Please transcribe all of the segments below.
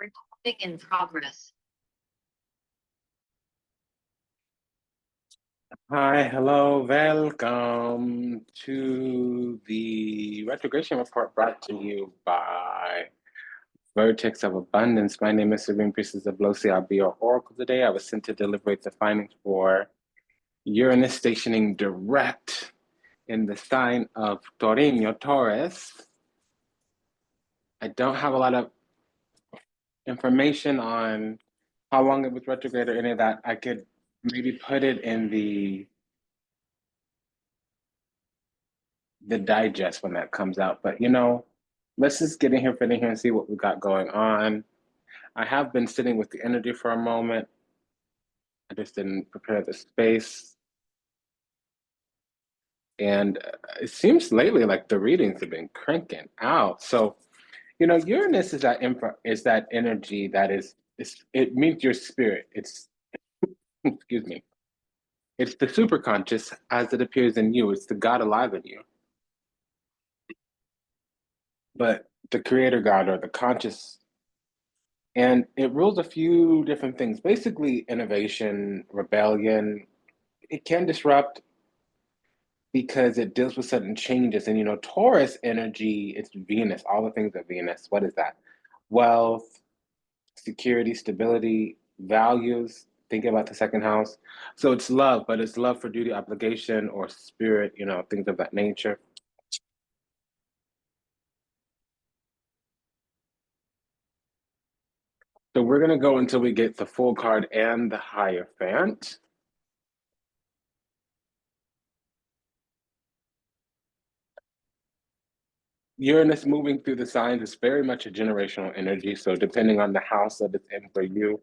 Recording in progress. Hi, hello, welcome to the Retrogration report brought to you by Vertex of Abundance. My name is Priestess Abossi. I'll be your oracle today. I was sent to deliberate the findings for Uranus stationing direct in the sign of Taurus. I don't have a lot of information on how long it was retrograde or any of that. I could maybe put it in the digest when that comes out. But let's just get in here, fit in here, and see what we got going on. I have been sitting with the energy for a moment. I just didn't prepare the space. And it seems lately like the readings have been cranking out. So, Uranus is that energy that it means your spirit. It's, excuse me, it's the superconscious as it appears in you. It's the God alive in you. But the creator God or the conscious, and it rules a few different things, basically innovation, rebellion. It can disrupt because it deals with sudden changes. And Taurus energy, it's Venus, all the things of Venus. What is that? Wealth, security, stability, values. Think about the second house. So it's love, but it's love for duty, obligation, or spirit, things of that nature. So we're going to go until we get the full card and the Hierophant. Uranus moving through the signs is very much a generational energy. So depending on the house that it's in for you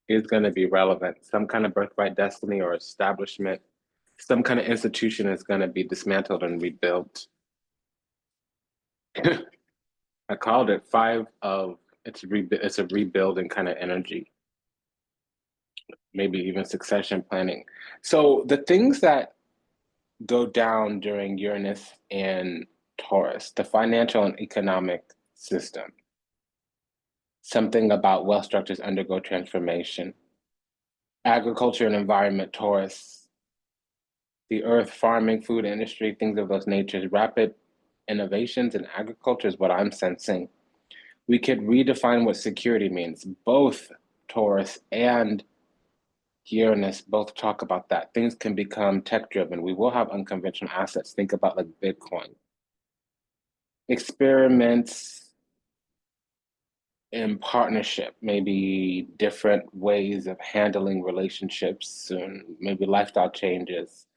is going to be relevant. Some kind of birthright destiny or establishment, some kind of institution is going to be dismantled and rebuilt. I called it it's a rebuilding kind of energy. Maybe even succession planning. So the things that go down during Uranus and Taurus, the financial and economic system. Something about wealth structures undergo transformation. Agriculture and environment, Taurus. The earth, farming, food industry, things of those natures. Rapid innovations in agriculture is what I'm sensing. We could redefine what security means. Both Taurus and Uranus both talk about that. Things can become tech-driven. We will have unconventional assets. Think about like Bitcoin. Experiments in partnership, maybe different ways of handling relationships and maybe lifestyle changes.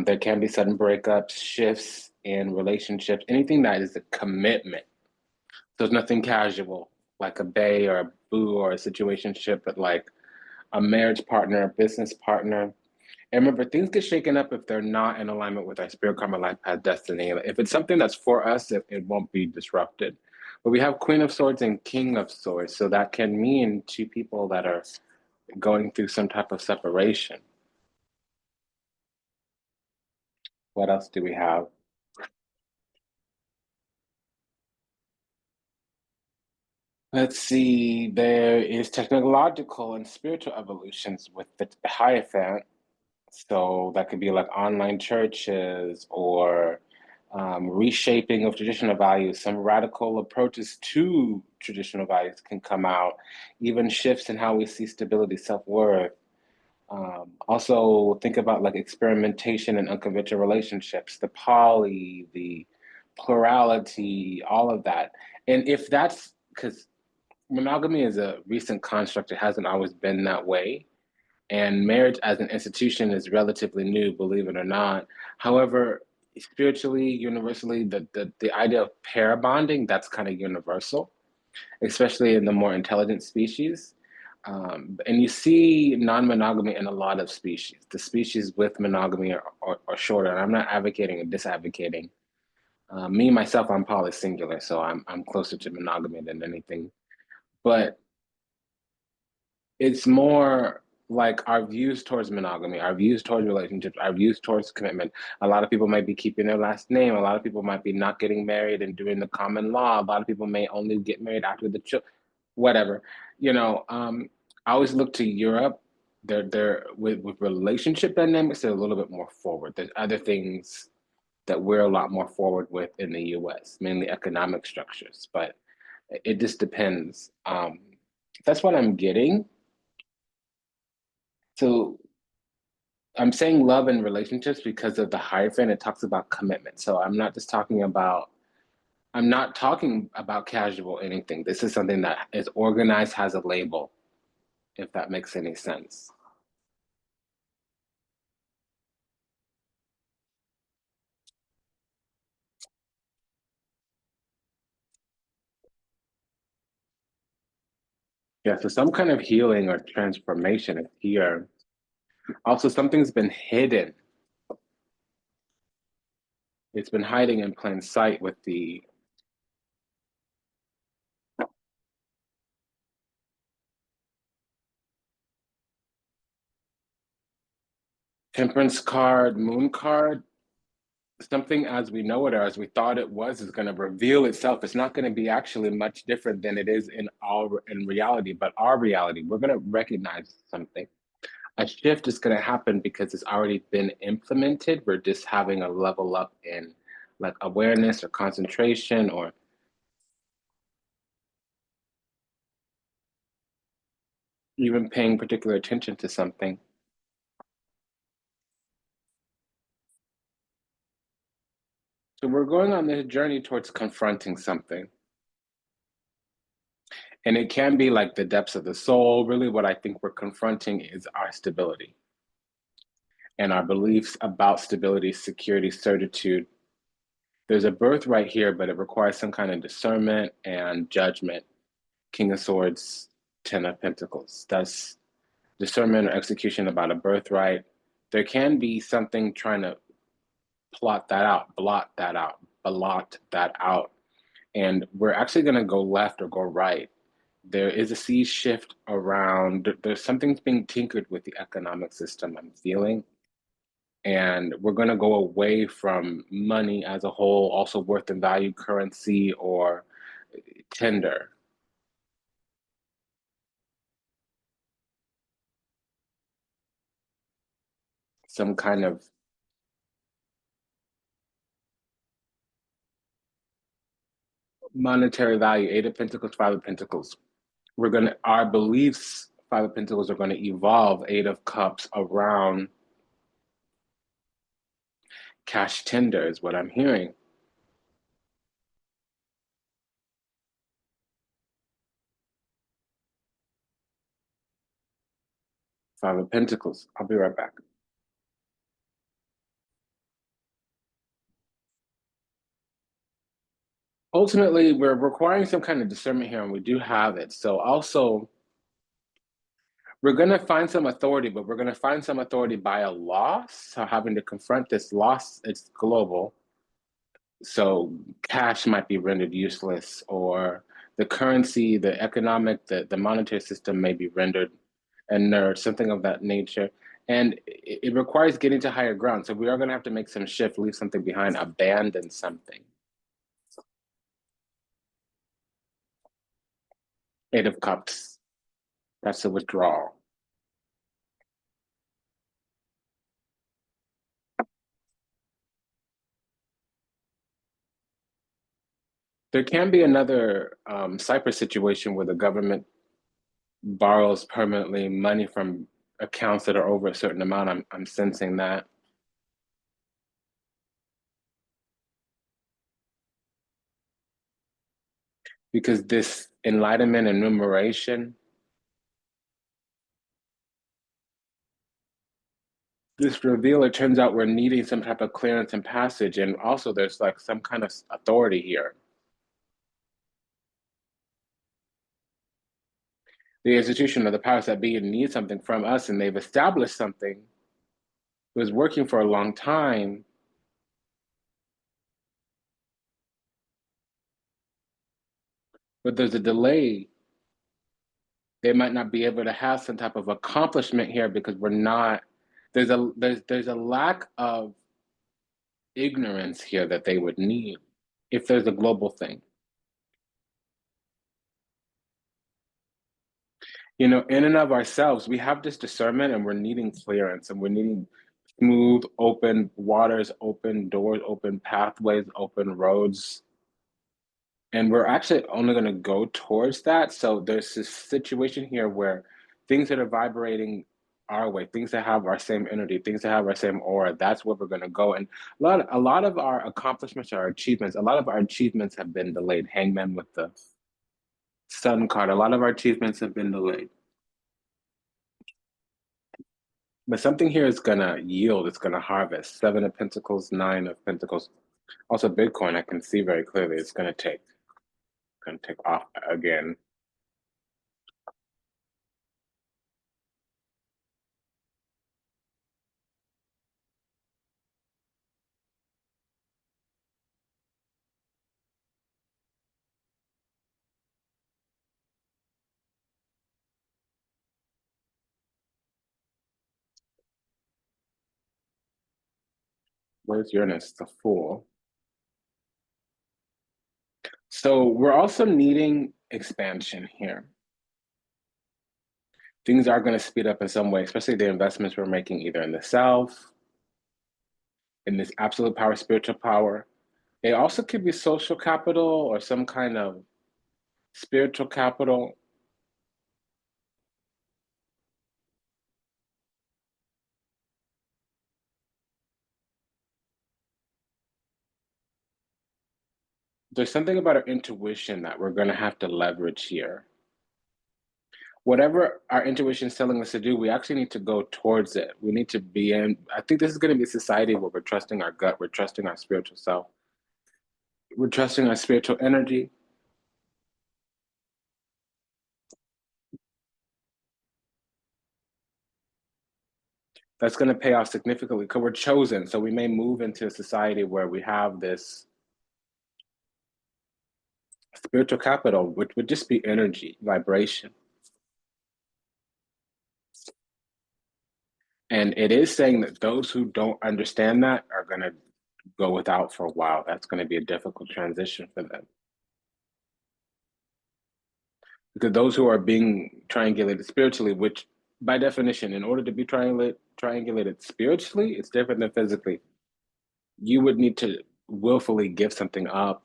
There can be sudden breakups, shifts in relationships, anything that is a commitment. So it's nothing casual, like a bae or a boo or a situationship, but like a marriage partner, a business partner. And remember, things get shaken up if they're not in alignment with our spirit, karma, life path, destiny. If it's something that's for us, it won't be disrupted. But we have Queen of Swords and King of Swords. So that can mean two people that are going through some type of separation. What else do we have? Let's see, there is technological and spiritual evolutions with the Hierophant. So that could be like online churches or reshaping of traditional values. Some radical approaches to traditional values can come out, even shifts in how we see stability, self-worth. Also think about like experimentation and unconventional relationships, the poly, the plurality, all of that. And if that's because monogamy is a recent construct, it hasn't always been that way. And marriage as an institution is relatively new, believe it or not. However, spiritually, universally, the idea of pair bonding, that's kind of universal, especially in the more intelligent species. And you see non-monogamy in a lot of species. The species with monogamy are shorter. And I'm not advocating or disadvocating. Me, myself, I'm polysingular, so I'm closer to monogamy than anything. But it's more like our views towards monogamy, our views towards relationships, our views towards commitment. A lot of people might be keeping their last name. A lot of people might be not getting married and doing the common law. A lot of people may only get married after the children. whatever. I always look to Europe. They're with relationship dynamics, they're a little bit more forward. There's other things that we're a lot more forward with in the US, mainly economic structures, but it just depends. That's what I'm getting. So I'm saying love and relationships because of the Hierophant. It talks about commitment. So I'm not talking about casual anything. This is something that is organized, has a label, if that makes any sense. Yeah, so some kind of healing or transformation is here. Also, something's been hidden. It's been hiding in plain sight with the Temperance card, Moon card. Something as we know it or as we thought it was is going to reveal itself. It's not going to be actually much different than it is in reality, but our reality. We're going to recognize something. A shift is going to happen because it's already been implemented. We're just having a level up in like awareness or concentration or even paying particular attention to something. So we're going on this journey towards confronting something. And it can be like the depths of the soul. Really, what I think we're confronting is our stability and our beliefs about stability, security, certitude. There's a birthright here, but it requires some kind of discernment and judgment. King of Swords, Ten of Pentacles. That's discernment or execution about a birthright. There can be something trying to plot that out, blot that out. And we're actually going to go left or go right. There is a sea shift around, there's something's being tinkered with the economic system, I'm feeling. And we're going to go away from money as a whole, also worth and value currency or tender. Some kind of monetary value. Eight of Pentacles, Five of Pentacles. Our beliefs, Five of Pentacles, are going to evolve. Eight of Cups around cash tender is what I'm hearing. Five of Pentacles. I'll be right back. Ultimately, we're requiring some kind of discernment here, and we do have it. So also, we're going to find some authority, but we're going to find some authority by a loss. So having to confront this loss, it's global. So cash might be rendered useless, or the currency, the economic, the monetary system may be rendered inert, something of that nature. And it requires getting to higher ground. So we are going to have to make some shift, leave something behind, abandon something. Eight of Cups. That's a withdrawal. There can be another Cyprus situation where the government borrows permanently money from accounts that are over a certain amount. I'm sensing that. Because this enlightenment and enumeration, this reveal, it turns out we're needing some type of clearance and passage. And also there's like some kind of authority here. The institution or the powers that be need something from us, and they've established something. It was working for a long time. But there's a delay. They might not be able to have some type of accomplishment here because we're not, there's a lack of ignorance here that they would need if there's a global thing. You know, in and of ourselves, we have this discernment and we're needing clearance and we're needing smooth, open waters, open doors, open pathways, open roads. And we're actually only going to go towards that. So there's this situation here where things that are vibrating our way, things that have our same energy, things that have our same aura, that's where we're going to go. And a lot of our accomplishments, our achievements, a lot of our achievements have been delayed. Hangman with the sun card, a lot of our achievements have been delayed. But something here is going to yield, it's going to harvest. Seven of Pentacles, Nine of Pentacles. Also, Bitcoin, I can see very clearly it's going to take off again. Where's Uranus? The Fool. So we're also needing expansion here. Things are going to speed up in some way, especially the investments we're making either in the self, in this absolute power, spiritual power. It also could be social capital or some kind of spiritual capital. There's something about our intuition that we're going to have to leverage here. Whatever our intuition is telling us to do, we actually need to go towards it. We need to be in, I think this is going to be a society where we're trusting our gut, we're trusting our spiritual self, we're trusting our spiritual energy. That's going to pay off significantly because we're chosen. So we may move into a society where we have this spiritual capital, which would just be energy, vibration. And it is saying that those who don't understand that are going to go without for a while. That's going to be a difficult transition for them. Because those who are being triangulated spiritually, which by definition, in order to be triangulated spiritually, it's different than physically. You would need to willfully give something up,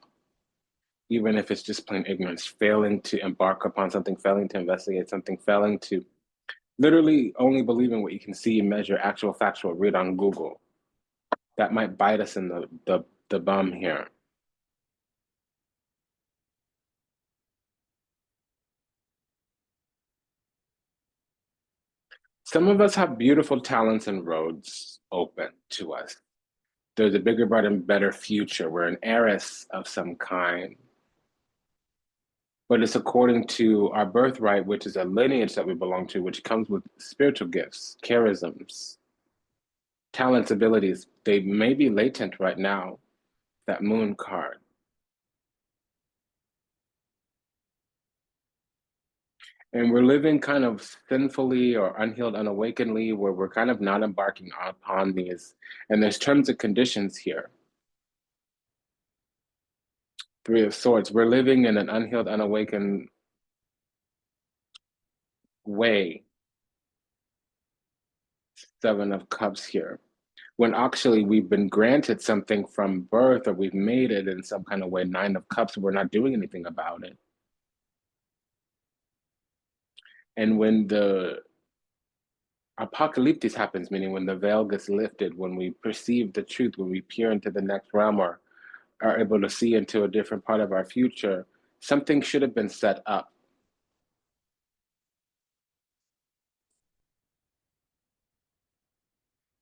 even if it's just plain ignorance, failing to embark upon something, failing to investigate something, failing to literally only believe in what you can see, measure, actual, factual, read on Google. That might bite us in the bum here. Some of us have beautiful talents and roads open to us. There's a bigger, brighter, and better future. We're an heiress of some kind. But it's according to our birthright, which is a lineage that we belong to, which comes with spiritual gifts, charisms, talents, abilities. They may be latent right now, that moon card. And we're living kind of sinfully or unhealed, unawakenedly, where we're kind of not embarking upon these. And there's terms and conditions here. Three of Swords. We're living in an unhealed, unawakened way. Seven of Cups here. When actually we've been granted something from birth or we've made it in some kind of way. Nine of Cups, we're not doing anything about it. And when the apocalyptic happens, meaning when the veil gets lifted, when we perceive the truth, when we peer into the next realm or are able to see into a different part of our future, something should have been set up.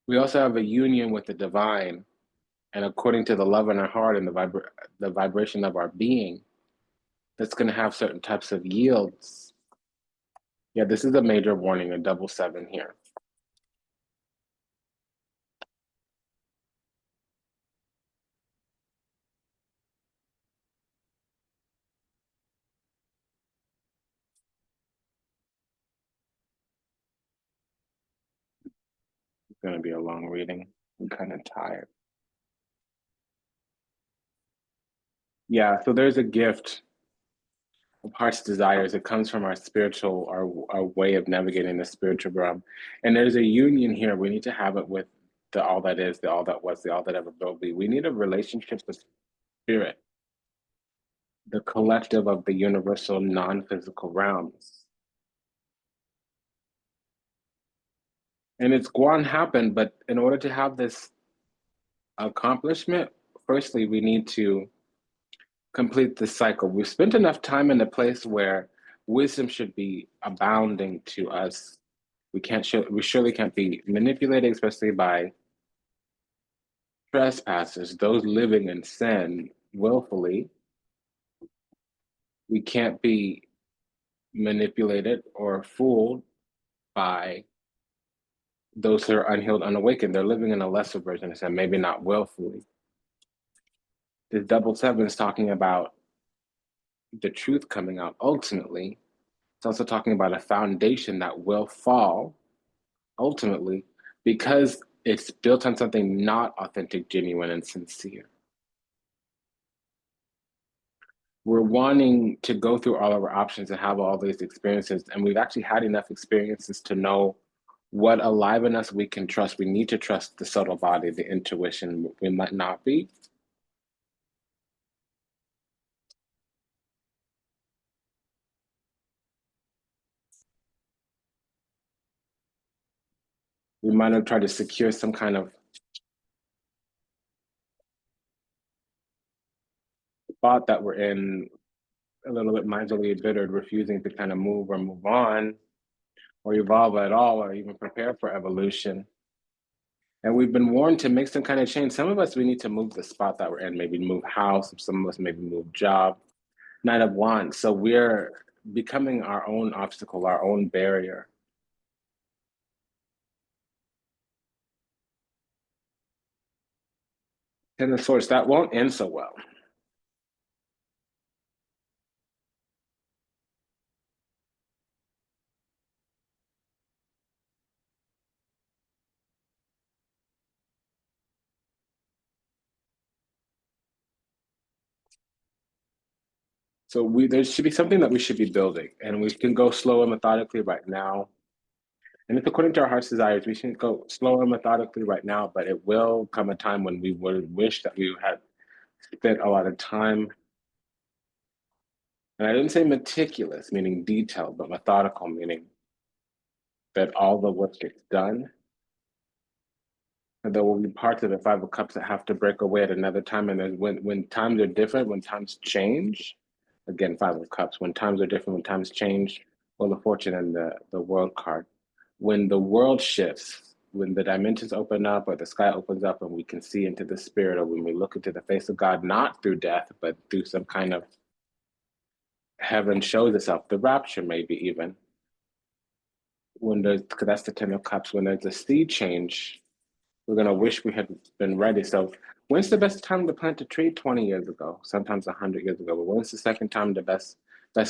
We also have a union with the divine, and according to the love in our heart and the vibration of our being, that's going to have certain types of yields. Yeah, this is a major warning, a double seven here. It's going to be a long reading. I'm kind of tired. Yeah, so there's a gift of heart's desires. It comes from our spiritual, our way of navigating the spiritual realm. And there's a union here. We need to have it with the all that is, the all that was, the all that ever will be. We need a relationship with spirit, the collective of the universal non-physical realms. And it's going to happen, but in order to have this accomplishment, firstly, we need to complete this cycle. We've spent enough time in a place where wisdom should be abounding to us. We surely can't be manipulated, especially by trespassers, those living in sin willfully. We can't be manipulated or fooled by those who are unhealed, unawakened. They're living in a lesser version of sin, maybe not willfully. The double seven is talking about the truth coming out ultimately. It's also talking about a foundation that will fall ultimately because it's built on something not authentic, genuine, and sincere. We're wanting to go through all of our options and have all these experiences, and we've actually had enough experiences to know what alive in us we can trust. We need to trust the subtle body, the intuition. We might not be. We might have tried to secure some kind of spot that we're in, a little bit miserly, embittered, refusing to kind of move or move on or evolve at all or even prepare for evolution. And we've been warned to make some kind of change. Some of us, we need to move the spot that we're in, maybe move house, some of us maybe move job, Knight of Wands. So we're becoming our own obstacle, our own barrier. Ten of Swords, that won't end so well. So there should be something that we should be building, and we can go slow and methodically right now. And if according to our heart's desires, we should go slow and methodically right now, but it will come a time when we would wish that we had spent a lot of time. And I didn't say meticulous, meaning detailed, but methodical, meaning that all the work gets done. And there will be parts of the Five of Cups that have to break away at another time. And then when times are different, when times change, again, Five of Cups, when times are different, when times change, well, the Fortune and the World card. When the world shifts, when the dimensions open up or the sky opens up and we can see into the spirit, or when we look into the face of God, not through death, but through some kind of heaven shows itself, the rapture maybe even. When there's, because that's the Ten of Cups, when there's a sea change, we're gonna wish we had been ready. So when's the best time to plant a tree? 20 years ago, sometimes 100 years ago. But when's the second time the best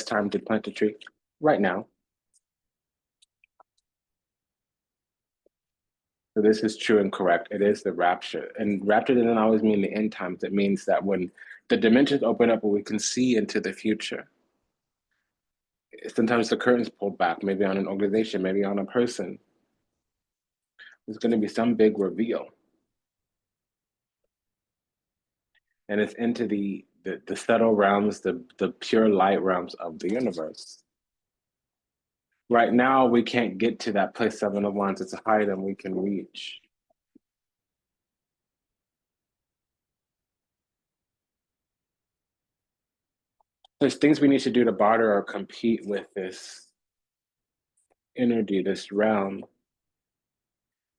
time to plant a tree? Right now. So this is true and correct. It is the rapture. And rapture doesn't always mean the end times. It means that when the dimensions open up and we can see into the future. Sometimes the curtain's pulled back, maybe on an organization, maybe on a person. There's going to be some big reveal. And it's into the subtle realms, the pure light realms of the universe. Right now, we can't get to that place, Seven of Wands. It's a height and we can reach. There's things we need to do to barter or compete with this energy, this realm.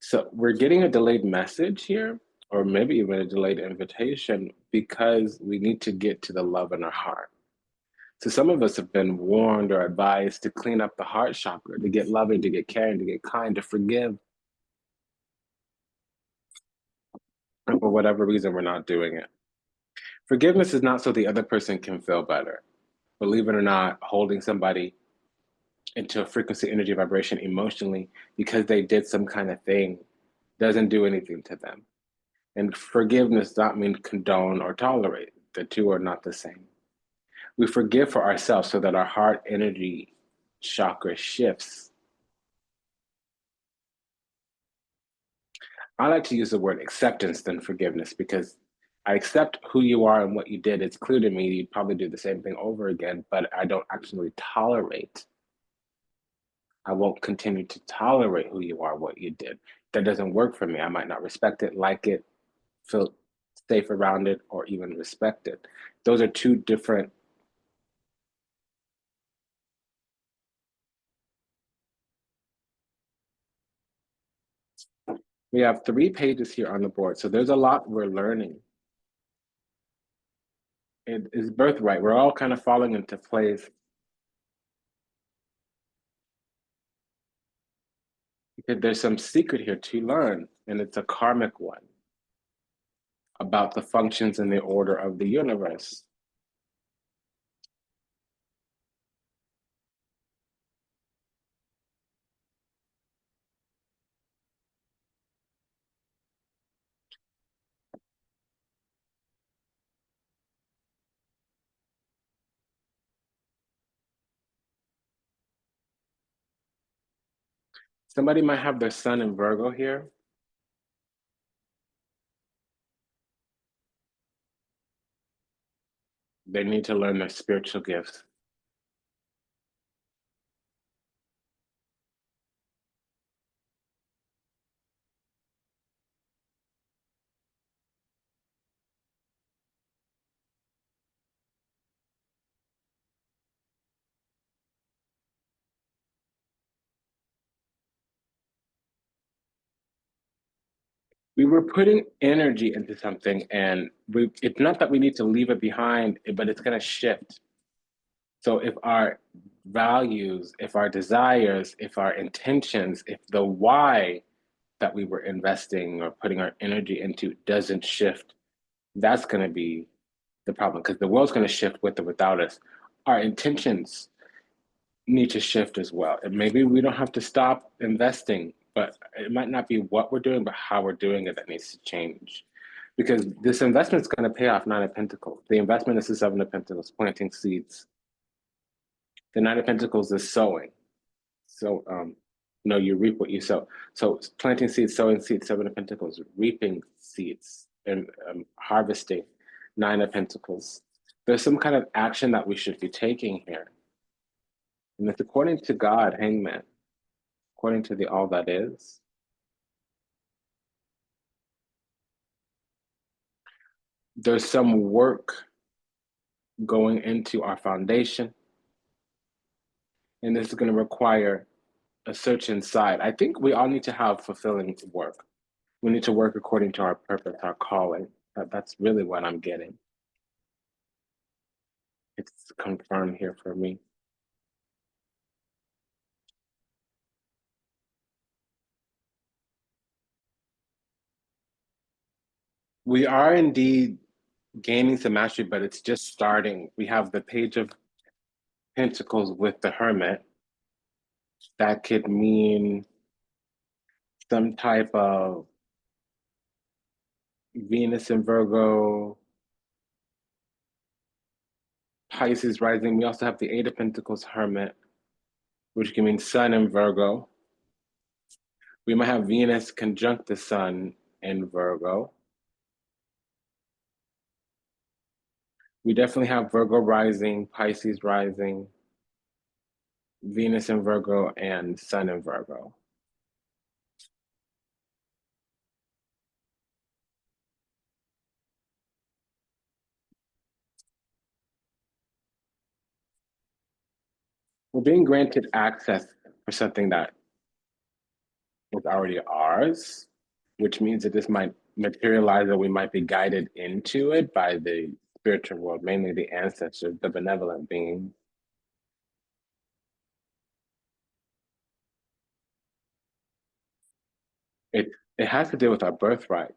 So we're getting a delayed message here, or maybe even a delayed invitation, because we need to get to the love in our heart. So some of us have been warned or advised to clean up the heart chakra, to get loving, to get caring, to get kind, to forgive. And for whatever reason, we're not doing it. Forgiveness is not so the other person can feel better. Believe it or not, holding somebody into a frequency, energy, vibration emotionally because they did some kind of thing doesn't do anything to them. And forgiveness does not mean condone or tolerate. The two are not the same. We forgive for ourselves so that our heart energy chakra shifts. I like to use the word acceptance than forgiveness because I accept who you are and what you did. It's clear to me you'd probably do the same thing over again, but I don't actually tolerate. I won't continue to tolerate who you are, what you did. That doesn't work for me. I might not respect it, like it, feel safe around it, or even respect it. Those are two different. We have 3 pages here on the board, so there's a lot we're learning. It is birthright. We're all kind of falling into place because there's some secret here to learn, and it's a karmic one about the functions and the order of the universe. Somebody might have their sun in Virgo here. They need to learn their spiritual gifts. We were putting energy into something, and it's not that we need to leave it behind, but it's going to shift. So if our values, if our desires, if our intentions, if the why that we were investing or putting our energy into doesn't shift, that's going to be the problem, because the world's going to shift with or without us. Our intentions need to shift as well. And maybe we don't have to stop investing, but it might not be what we're doing, but how we're doing it that needs to change. Because this investment is going to pay off. Nine of Pentacles. The investment is the Seven of Pentacles, planting seeds. The Nine of Pentacles is sowing. So, no, you reap what you sow. So planting seeds, sowing seeds, Seven of Pentacles, reaping seeds, and harvesting, Nine of Pentacles. There's some kind of action that we should be taking here. And it's according to God, Hangman, according to the all that is. There's some work going into our foundation, and this is going to require a search inside. I think we all need to have fulfilling work. We need to work according to our purpose, our calling. That's really what I'm getting. It's confirmed here for me. We are indeed gaining some mastery, but it's just starting. We have the Page of Pentacles with the Hermit. That could mean some type of Venus in Virgo, Pisces rising. We also have the Eight of Pentacles Hermit, which can mean Sun in Virgo. We might have Venus conjunct the Sun in Virgo. We definitely have Virgo rising, Pisces rising, Venus in Virgo, and Sun in Virgo. We're being granted access for something that is already ours, which means that this might materialize or we might be guided into it by the spiritual world, mainly the ancestors, the benevolent beings. It has to do with our birthright.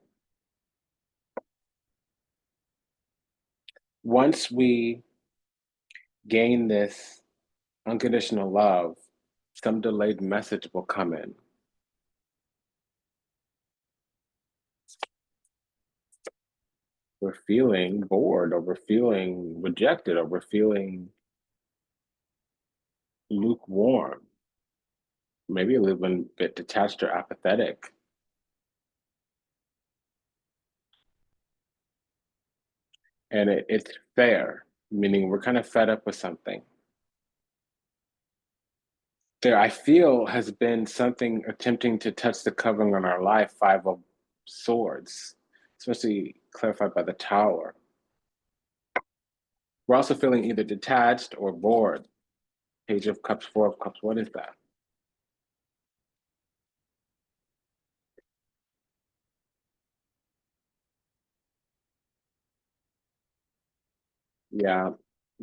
Once we gain this unconditional love, some delayed message will come in. we're feeling bored, or we're feeling rejected, or we're feeling lukewarm, maybe a little bit detached or apathetic. And it's fair, meaning we're kind of fed up with something. There, I feel, has been something attempting to touch the covering on our life, Five of Swords, especially clarified by the Tower. We're also feeling either detached or bored. Page of Cups, Four of Cups, what is that? Yeah,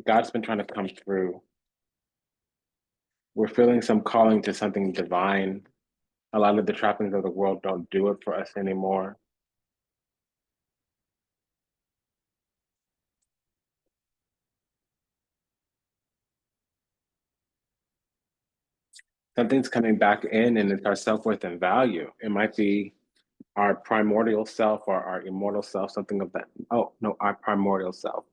God's been trying to come through. We're feeling some calling to something divine. A lot of the trappings of the world don't do it for us anymore. Something's coming back in, and it's our self-worth and value. It might be our primordial self or our immortal self, something of that. Oh, no, our primordial self.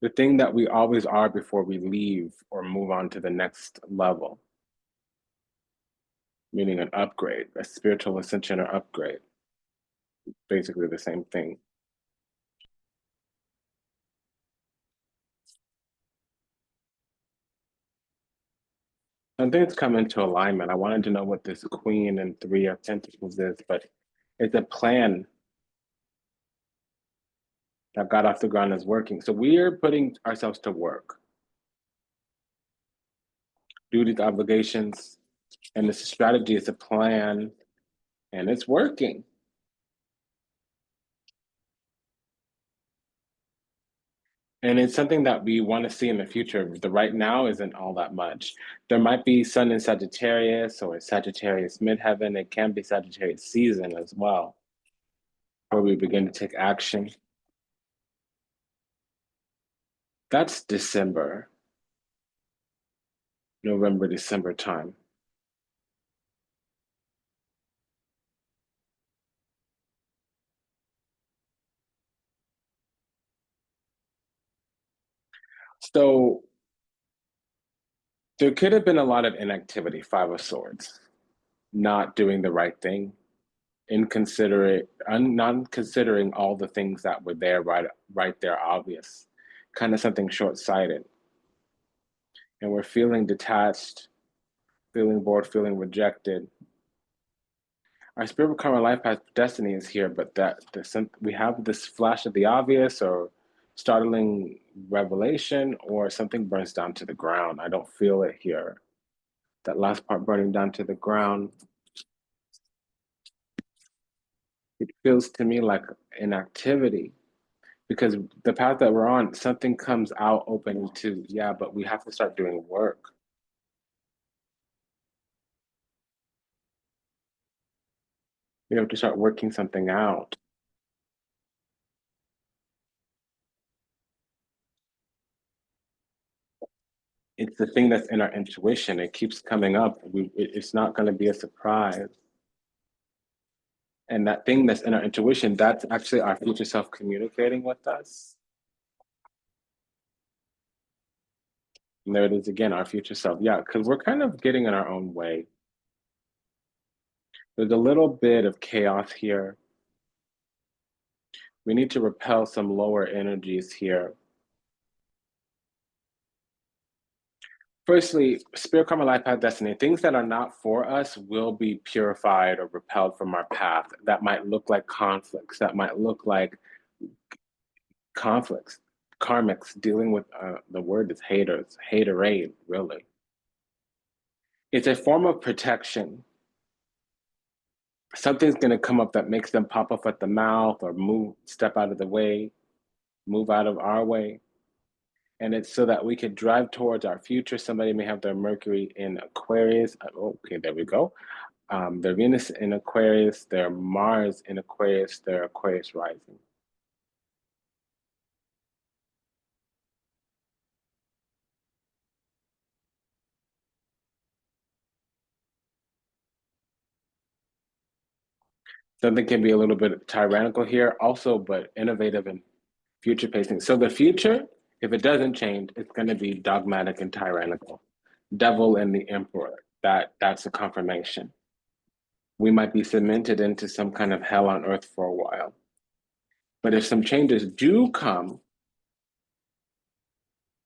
The thing that we always are before we leave or move on to the next level, meaning an upgrade, a spiritual ascension or upgrade, basically the same thing. I think it's come into alignment. I wanted to know what this Queen and Three of Pentacles is, but it's a plan that got off the ground is working. So we're putting ourselves to work, duties, obligations, and this strategy is a plan, and it's working. And it's something that we want to see in the future. The right now isn't all that much. There might be Sun in Sagittarius or Sagittarius midheaven. It can be Sagittarius season as well, where we begin to take action. That's December, November, December time. So there could have been a lot of inactivity, Five of Swords, not doing the right thing, inconsiderate, not considering all the things that were there, right there, obvious, kind of something short-sighted. And we're feeling detached, feeling bored, feeling rejected. Our spiritual karma life path destiny is here, but we have this flash of the obvious or startling revelation, or something burns down to the ground. I don't feel it here. That last part burning down to the ground, it feels to me like inactivity, because the path that we're on, something comes out open to, yeah, but we have to start doing work. We have to start working something out. It's the thing that's in our intuition. It keeps coming up. It's not going to be a surprise. And that thing that's in our intuition, that's actually our future self communicating with us. And there it is again, our future self. Yeah, because we're kind of getting in our own way. There's a little bit of chaos here. We need to repel some lower energies here. Firstly, spirit, karma, life path, destiny. Things that are not for us will be purified or repelled from our path. That might look like conflicts. That might look like conflicts, karmics, dealing with the word is haters, haterade, really. It's a form of protection. Something's going to come up that makes them pop up at the mouth or step out of the way, move out of our way. And it's so that we could drive towards our future. Somebody may have their Mercury in Aquarius. Okay, there we go. Their Venus in Aquarius, their Mars in Aquarius, their Aquarius rising. Something can be a little bit tyrannical here also, but innovative and future pacing. So the future, if it doesn't change, it's going to be dogmatic and tyrannical. Devil and the emperor, that's a confirmation. We might be cemented into some kind of hell on earth for a while. But if some changes do come,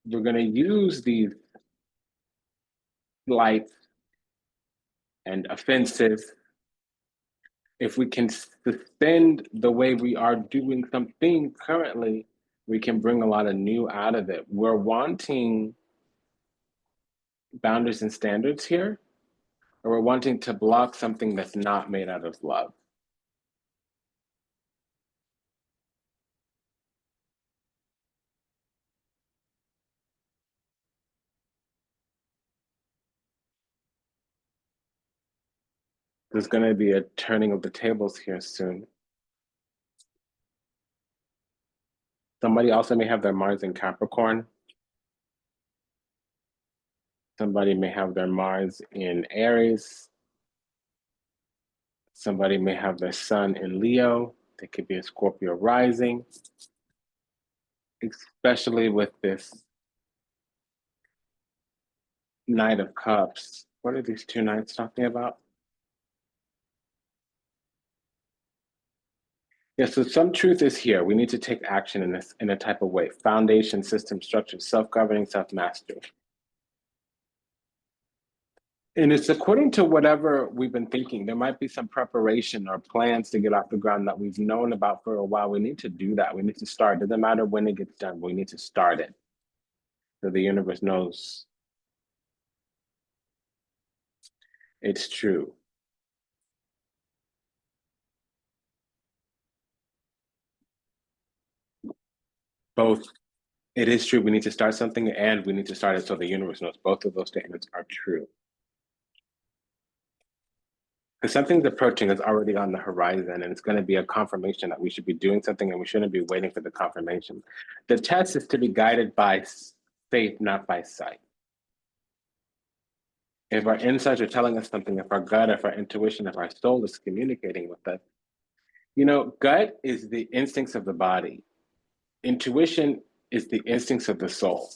we're going to use these lights and offensive. If we can suspend the way we are doing something currently, we can bring a lot of new out of it. We're wanting boundaries and standards here, or we're wanting to block something that's not made out of love. There's going to be a turning of the tables here soon. Somebody also may have their Mars in Capricorn. Somebody may have their Mars in Aries. Somebody may have their Sun in Leo. They could be a Scorpio rising, especially with this Knight of Cups. What are these two knights talking about? Yeah, so some truth is here. We need to take action in this in a type of way. Foundation, system, structure, self-governing, self-mastery. And it's according to whatever we've been thinking. There might be some preparation or plans to get off the ground that we've known about for a while. We need to do that. We need to start. It doesn't matter when it gets done. We need to start it. So the universe knows it's true. Both, it is true. We need to start something and we need to start it so the universe knows both of those statements are true. Because something's approaching is already on the horizon, and it's going to be a confirmation that we should be doing something and we shouldn't be waiting for the confirmation. The test is to be guided by faith, not by sight. If our insights are telling us something, if our gut, if our intuition, if our soul is communicating with us, gut is the instincts of the body. Intuition is the instincts of the soul.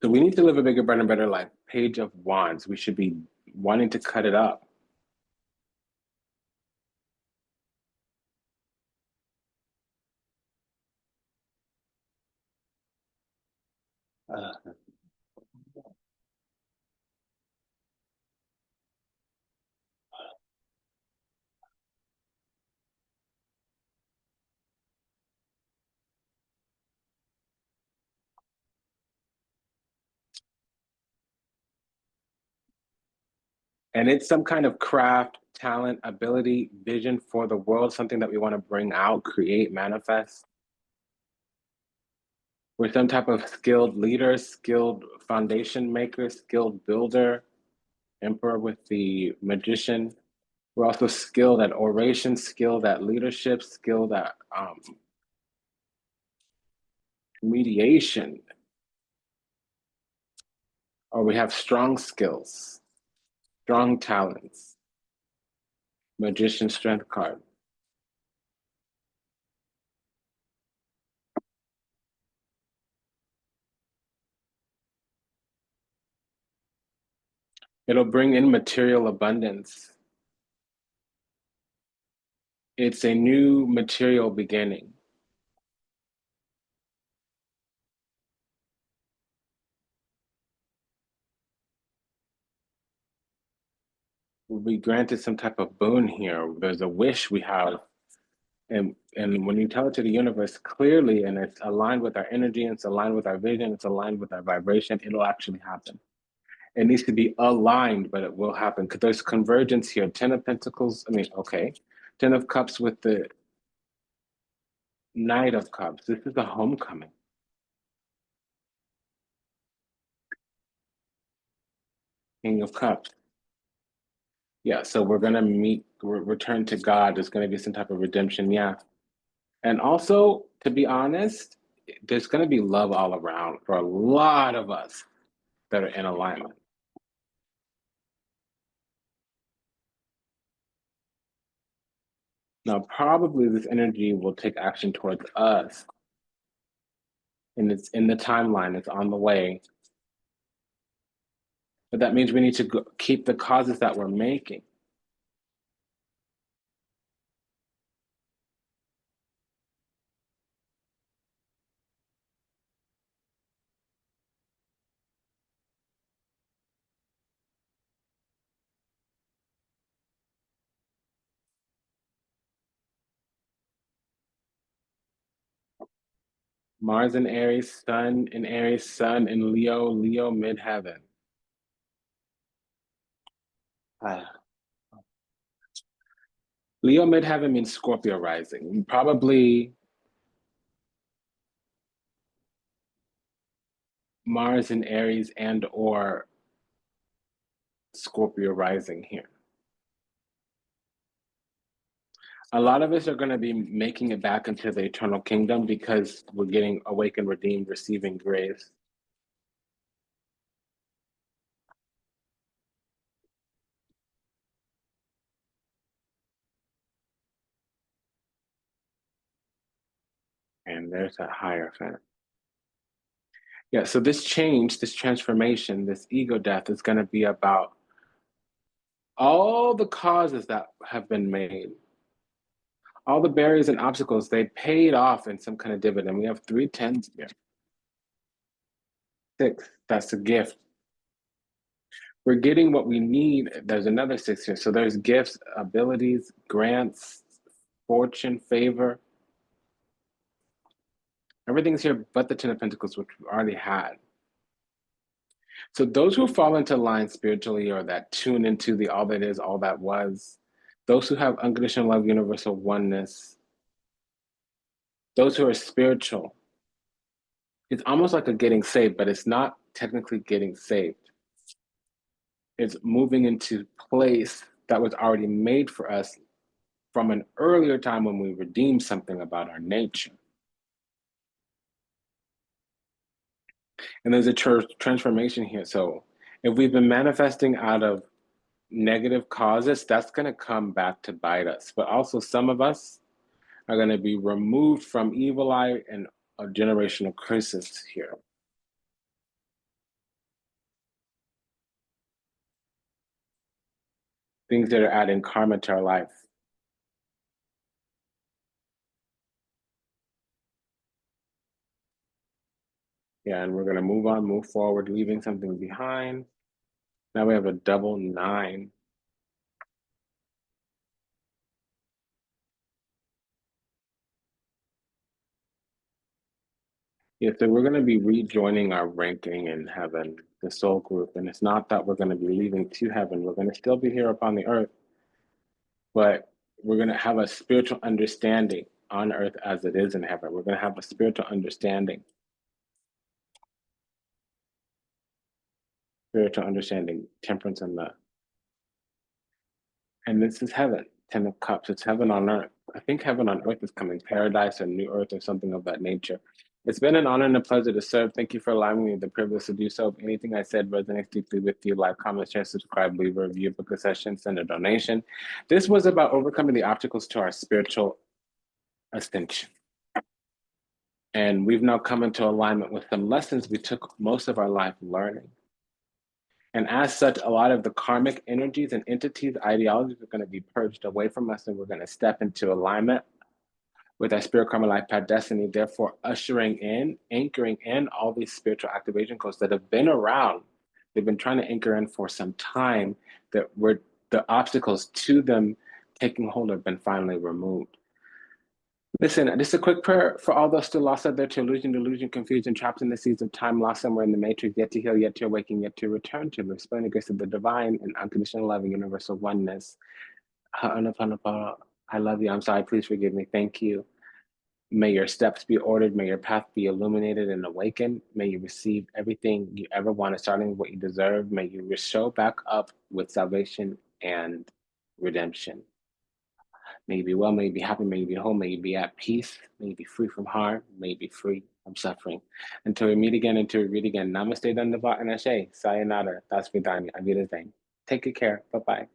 So we need to live a bigger, brighter, better life. Page of Wands. We should be wanting to cut it up. And it's some kind of craft, talent, ability, vision for the world, something that we want to bring out, create, manifest. We're some type of skilled leader, skilled foundation maker, skilled builder, emperor with the magician. We're also skilled at oration, skilled at leadership, skilled at mediation. Or we have strong skills, strong talents, magician strength card. It'll bring in material abundance. It's a new material beginning. We granted some type of boon here. There's a wish we have. And when you tell it to the universe clearly and it's aligned with our energy, and it's aligned with our vision, it's aligned with our vibration, it'll actually happen. It needs to be aligned, but it will happen because there's convergence here. 10 of Pentacles, 10 of Cups with the Knight of Cups. This is a homecoming. King of Cups. Yeah, so we're going to return to God. There's going to be some type of redemption. Yeah. And also, to be honest, there's going to be love all around for a lot of us. that are in alignment. Now, probably this energy will take action towards us, and it's in the timeline, it's on the way. But that means we need to keep the causes that we're making. Mars in Aries, Sun in Aries, Sun in Leo, Leo midheaven. Leo midheaven means Scorpio rising. Probably Mars in Aries and or Scorpio rising here. A lot of us are going to be making it back into the eternal kingdom because we're getting awakened, redeemed, receiving grace. And there's that Hierophant. Yeah, so this change, this transformation, this ego death is going to be about all the causes that have been made. All the barriers and obstacles, they paid off in some kind of dividend. We have 3 10s here. 6, that's a gift. We're getting what we need. There's another 6 here. So there's gifts, abilities, grants, fortune, favor. Everything's here but the 10 of Pentacles, which we already had. So those who fall into line spiritually or that tune into the all that is, all that was, those who have unconditional love, universal oneness, those who are spiritual, it's almost like a getting saved, but it's not technically getting saved. It's moving into place that was already made for us from an earlier time when we redeemed something about our nature. And there's a transformation here. So if we've been manifesting out of negative causes, that's going to come back to bite us. But also some of us are going to be removed from evil eye and generational curses here. Things that are adding karma to our life. Yeah, and we're going to move on, move forward, leaving something behind. Now we have a double 9. Yeah, so we're going to be rejoining our ranking in heaven, the soul group. And it's not that we're going to be leaving to heaven. We're going to still be here upon the earth, but we're going to have a spiritual understanding on earth as it is in heaven. We're going to have a spiritual understanding. Spiritual understanding, temperance and love. And this is heaven, 10 of Cups. It's heaven on earth. I think heaven on earth is coming, paradise or new earth or something of that nature. It's been an honor and a pleasure to serve. Thank you for allowing me the privilege to do so. If anything I said resonates deeply with you, like, comment, share, subscribe, leave a review, book a session, send a donation. This was about overcoming the obstacles to our spiritual ascension. And we've now come into alignment with some lessons we took most of our life learning. And as such, a lot of the karmic energies and entities, ideologies are going to be purged away from us, and we're going to step into alignment with our spirit, karma, life path, destiny, therefore ushering in, anchoring in all these spiritual activation codes that have been around. They've been trying to anchor in for some time, that the obstacles to them taking hold have been finally removed. Listen, just a quick prayer for all those still lost out there to illusion, delusion, confusion, trapped in the seas of time, lost somewhere in the matrix, yet to heal, yet to awaken, yet to return to the splendid grace of the divine and unconditional love and universal oneness. I love you. I'm sorry. Please forgive me. Thank you. May your steps be ordered. May your path be illuminated and awakened. May you receive everything you ever wanted, starting with what you deserve. May you show back up with salvation and redemption. May you be well, may you be happy, may you be whole, may you be at peace, may you be free from harm, may you be free of suffering. Until we meet again, until we read again. Namaste, Dandava, and Ashe. Sayonara. Das Vidani. Avida Zane. Take good care. Bye-bye.